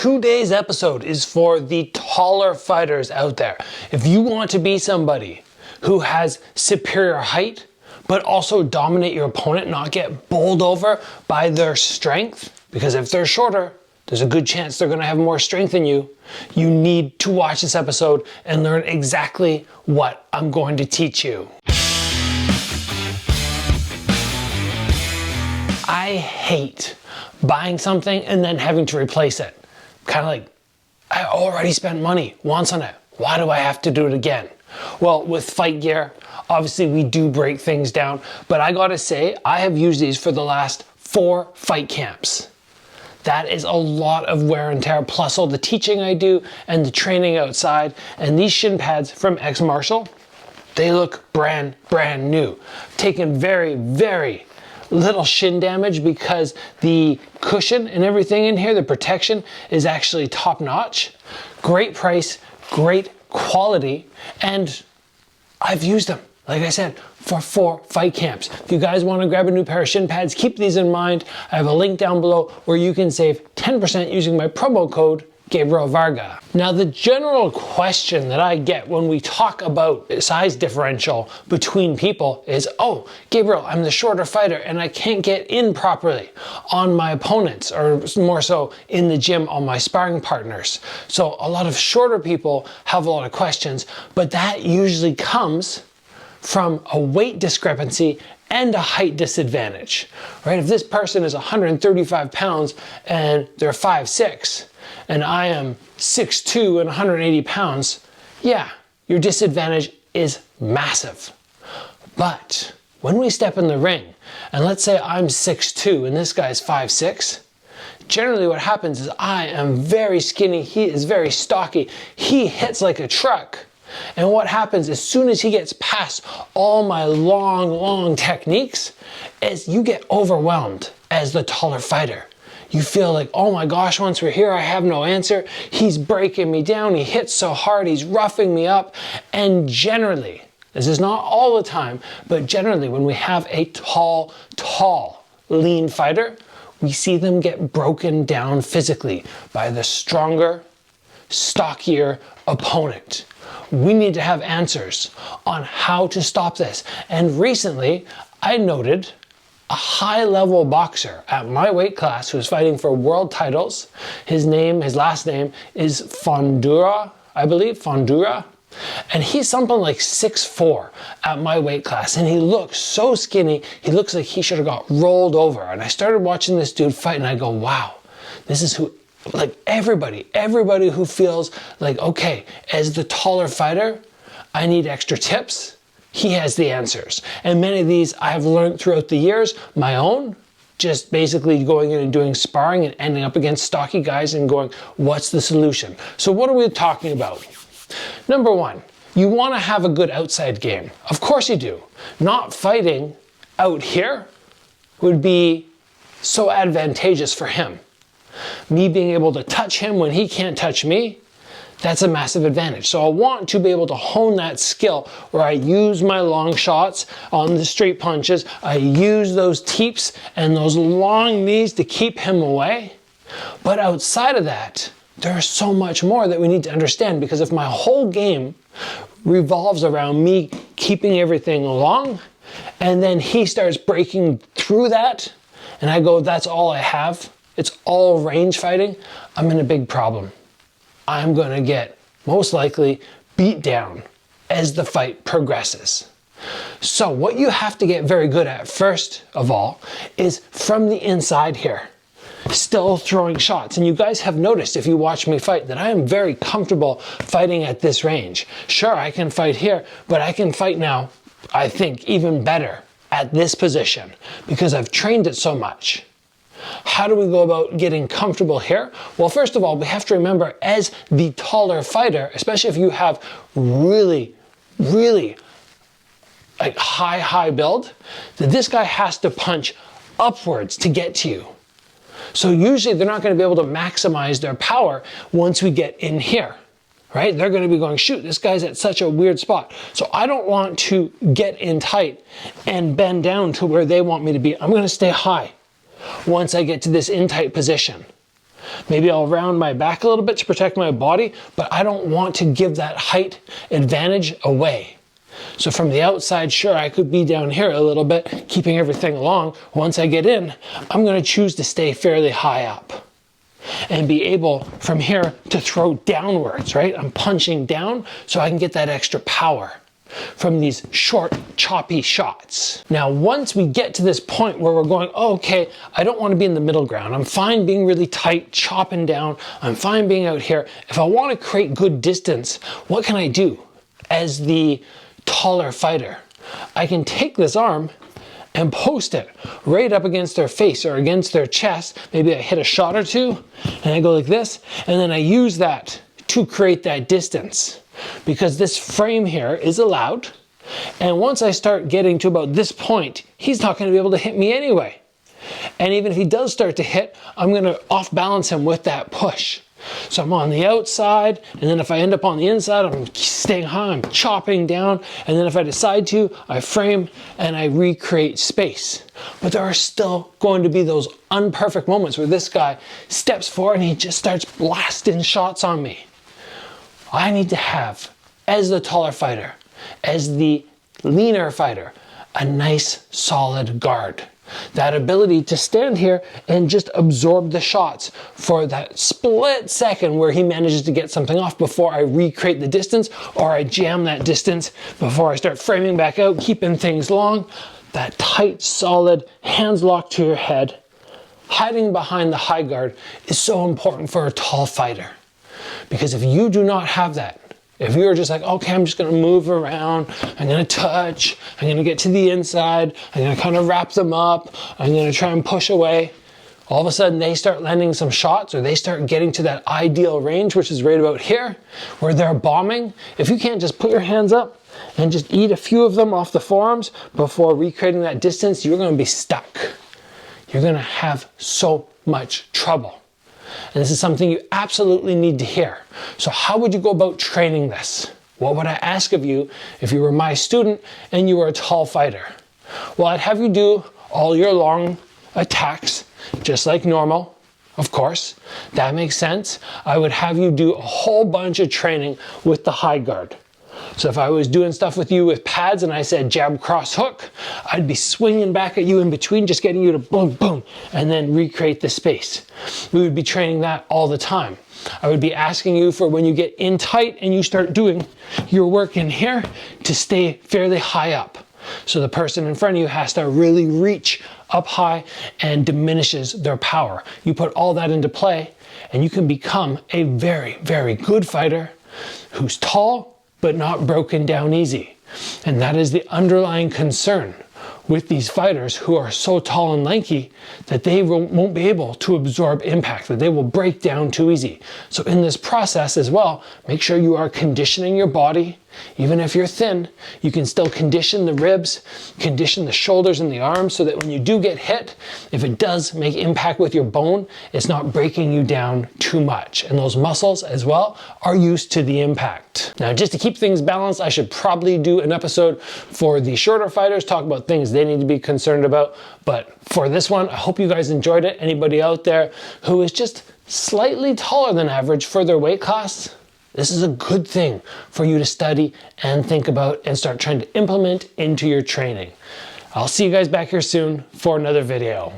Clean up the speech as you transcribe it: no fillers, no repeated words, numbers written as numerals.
Today's episode is for the taller fighters out there. If you want to be somebody who has superior height, but also dominate your opponent, not get bowled over by their strength, because if they're shorter, there's a good chance they're gonna have more strength than you. You need to watch this episode and learn exactly what I'm going to teach you. I hate buying something and then having to replace it. Kind of like, I already spent money once on it. Why do I have to do it again? Well, with fight gear, obviously we do break things down, but I gotta say, I have used these for the last 4 fight camps. That is a lot of wear and tear, plus all the teaching I do and the training outside. And these shin pads from XMARTIAL, they look brand new. Taken very little shin damage because the cushion and everything in here, the protection is actually top notch. Great price, great quality, and I've used them, like I said, for 4 fight camps. If you guys want to grab a new pair of shin pads, keep these in mind. I have a link down below where you can save 10% using my promo code Gabriel Varga. Now, the general question that I get when we talk about size differential between people is, oh, Gabriel, I'm the shorter fighter and I can't get in properly on my opponents, or more so in the gym on my sparring partners. So a lot of shorter people have a lot of questions, but that usually comes from a weight discrepancy and a height disadvantage, right? If this person is 135 pounds and they're 5'6", and I am 6'2" and 180 pounds, yeah, your disadvantage is massive. But when we step in the ring, and let's say I'm 6'2" and this guy's 5'6", generally what happens is I am very skinny, he is very stocky, he hits like a truck. And what happens as soon as he gets past all my long techniques is you get overwhelmed as the taller fighter. You feel like, oh my gosh, once we're here, I have no answer. He's breaking me down. He hits so hard. He's roughing me up. And generally, this is not all the time, but generally when we have a tall, lean fighter, we see them get broken down physically by the stronger, stockier opponent. We need to have answers on how to stop this. And recently, I noted a high-level boxer at my weight class who's fighting for world titles. His last name is Fondura, I believe, Fondura. And he's something like 6'4" at my weight class. And he looks so skinny, he looks like he should have got rolled over. And I started watching this dude fight and I go, wow, this is who, like everybody who feels like, okay, as the taller fighter, I need extra tips. He has the answers. And many of these I have learned throughout the years, my own, just basically going in and doing sparring and ending up against stocky guys and going, what's the solution? So what are we talking about? Number 1, you want to have a good outside game. Of course you do. Not fighting out here would be so advantageous for him. Me being able to touch him when he can't touch me, that's a massive advantage. So I want to be able to hone that skill where I use my long shots on the straight punches. I use those teeps and those long knees to keep him away. But outside of that, there's so much more that we need to understand, because if my whole game revolves around me keeping everything long and then he starts breaking through that and I go, that's all I have, it's all range fighting, I'm in a big problem. I'm gonna get, most likely, beat down as the fight progresses. So what you have to get very good at, first of all, is from the inside here, still throwing shots. And you guys have noticed, if you watch me fight, that I am very comfortable fighting at this range. Sure, I can fight here, but I can fight now, I think, even better at this position, because I've trained it so much. How do we go about getting comfortable here? Well, first of all, we have to remember, as the taller fighter, especially if you have really like high build, that this guy has to punch upwards to get to you. So usually they're not going to be able to maximize their power once we get in here, right? They're going to be going, shoot, this guy's at such a weird spot. So I don't want to get in tight and bend down to where they want me to be. I'm going to stay high once I get to this in tight position. Maybe I'll round my back a little bit to protect my body, but I don't want to give that height advantage away. So from the outside, sure, I could be down here a little bit, keeping everything along. Once I get in, I'm going to choose to stay fairly high up and be able from here to throw downwards, right? I'm punching down so I can get that extra power from these short, choppy shots. Now, once we get to this point where we're going, oh, okay, I don't want to be in the middle ground. I'm fine being really tight, chopping down. I'm fine being out here. If I want to create good distance, what can I do as the taller fighter? I can take this arm and post it right up against their face or against their chest. Maybe I hit a shot or two and I go like this, and then I use that to create that distance, because this frame here is allowed. And once I start getting to about this point, he's not going to be able to hit me anyway. And even if he does start to hit, I'm going to off balance him with that push. So I'm on the outside, and then if I end up on the inside, I'm staying high, I'm chopping down, and then if I decide to, I frame and I recreate space. But there are still going to be those unperfect moments where this guy steps forward and he just starts blasting shots on me. I need to have, as the taller fighter, as the leaner fighter, a nice solid guard. That ability to stand here and just absorb the shots for that split second where he manages to get something off before I recreate the distance, or I jam that distance before I start framing back out, keeping things long. That tight, solid, hands locked to your head, hiding behind the high guard is so important for a tall fighter. Because if you do not have that, if you're just like, okay, I'm just going to move around, I'm going to touch, I'm going to get to the inside, I'm going to kind of wrap them up, I'm going to try and push away, all of a sudden they start landing some shots, or they start getting to that ideal range, which is right about here, where they're bombing. If you can't just put your hands up and just eat a few of them off the forearms before recreating that distance, you're going to be stuck. You're going to have so much trouble. And this is something you absolutely need to hear. So how would you go about training this? What would I ask of you if you were my student and you were a tall fighter? Well, I'd have you do all your long attacks, just like normal, of course. That makes sense. I would have you do a whole bunch of training with the high guard. So if I was doing stuff with you with pads and I said jab, cross, hook, I'd be swinging back at you in between, just getting you to boom, boom, and then recreate the space. We would be training that all the time. I would be asking you for when you get in tight and you start doing your work in here to stay fairly high up. So the person in front of you has to really reach up high and diminishes their power. You put all that into play and you can become a very, very good fighter who's tall, but not broken down easy. And that is the underlying concern with these fighters who are so tall and lanky that they won't be able to absorb impact, that they will break down too easy. So in this process as well, make sure you are conditioning your body. Even if you're thin, you can still condition the ribs, condition the shoulders and the arms so that when you do get hit, if it does make impact with your bone, it's not breaking you down too much. And those muscles as well are used to the impact. Now, just to keep things balanced, I should probably do an episode for the shorter fighters, talk about things they need to be concerned about. But for this one, I hope you guys enjoyed it. Anybody out there who is just slightly taller than average for their weight class, this is a good thing for you to study and think about and start trying to implement into your training. I'll see you guys back here soon for another video.